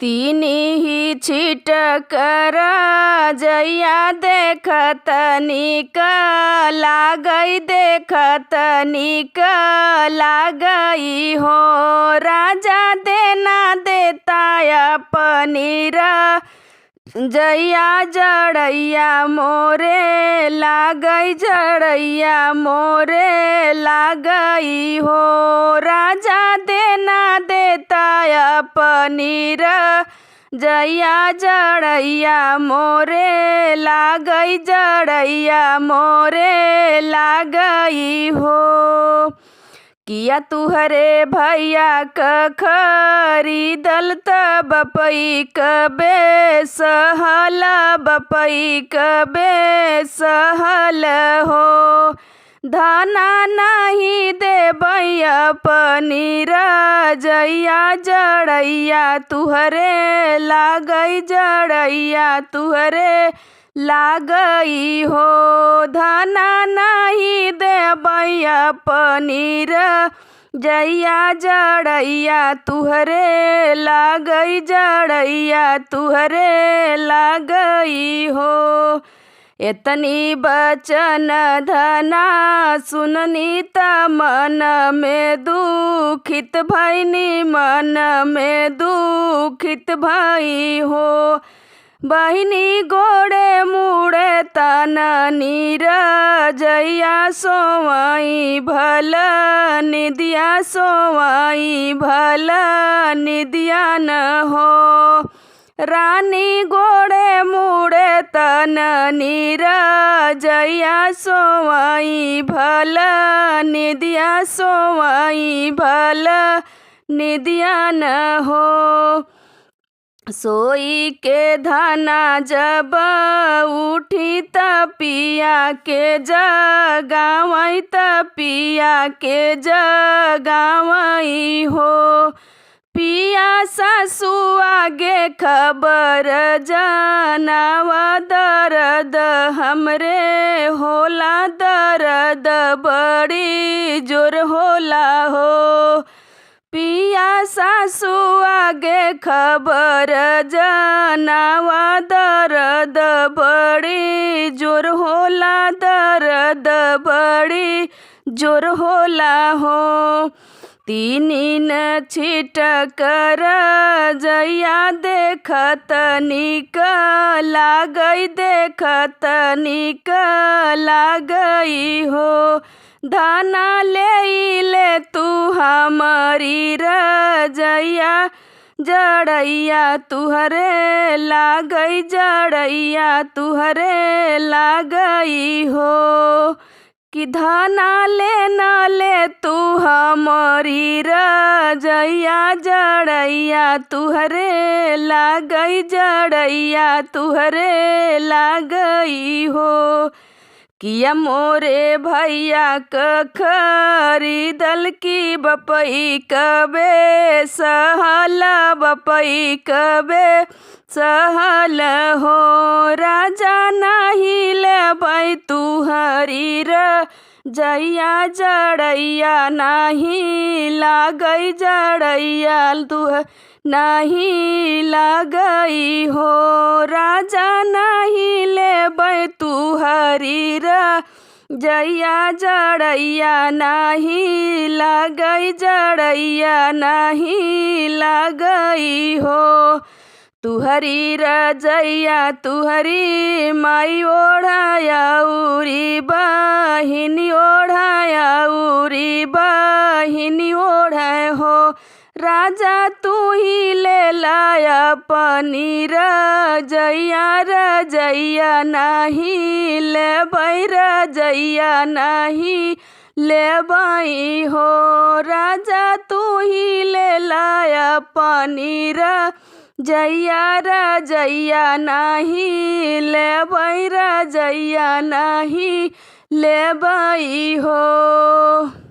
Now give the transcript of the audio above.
तीनी ही छिटकर जइया देखत निक लागई, देखत निक लागई हो। राजा देना देता पनीर जइया जड़ैया मोरे लागई, जड़ैया मोरे लागई हो। राजा देना देता पनीर जइया जड़ैया मोरे लागई, जड़ैया मोरे लागई हो। किया तुहरे भैया क खरीदल त बपई कबे सहल, बपई कबे सहल हो। धाना नहीं देबई पनीर जइया जड़ैया तुहरे लागई, जड़ैया तुहरे लागई हो। धाना नहीं देबई पनीर जइया जड़ैया तुहरे लागई, जड़ैया तुहरे लागई हो। एतनी बचन धना सुननी त मन में दुखित भइनी, मन में दुखित भई हो। बहिनी गोड़े मुड़े तन नीर जइया सोवई भल निदिया, सोवई भल निदिया न हो। रानी गोड़े मुड़े तन नीर जइया सोवई भल निदिया, सोवई भल निदिया न हो। सोई के धना जब उठी त पिया के जगावई, त पिया के जगावई हो। पिया सासू आगे खबर जनाव, दर्द हमरे होला, दर्द बड़ी जोर होला हो। पिया सासू आगे खबर जनाव, दर्द बड़ी जोर होला, दर्द बड़ी जोर होला हो। तीनी न छिटकर जइया देखत निक लागई, देखत निक लागई हो। धाना ले तू हमारी जइया जड़ैया तुहरे लागई, जड़ैया तुहरे लागई हो। कि धाना ले तू हमारी जइया जड़ैया तुहरे लागई, जड़ैया तुहरे लागई हो। किया मोरे भैया क खरीदल की बपई कबे सहल, बपई कबे सहल हो। राजा नहीं लेबई तुहरी जइया जड़ैया नहीं लागई, जड़ैया तुह नहीं लागई हो। राजा नहीं लेबई तुहरी जइया जड़ैया नहीं लागई, जड़ैया नहीं लागई हो। तुहरी रजैया तुहरी माई ओढ़ाया उरी बहिनी, ओढ़ाया उरी बहिनी ओढ़े हो। राजा तू ही ले लाया पनीर जइया रजैया नहीं लेबई, रजैया नहीं लेबई हो। राजा तू ही ले लाया पनीर जइया रजैया नहीं लेबई, रजैया नहीं लेबई हो।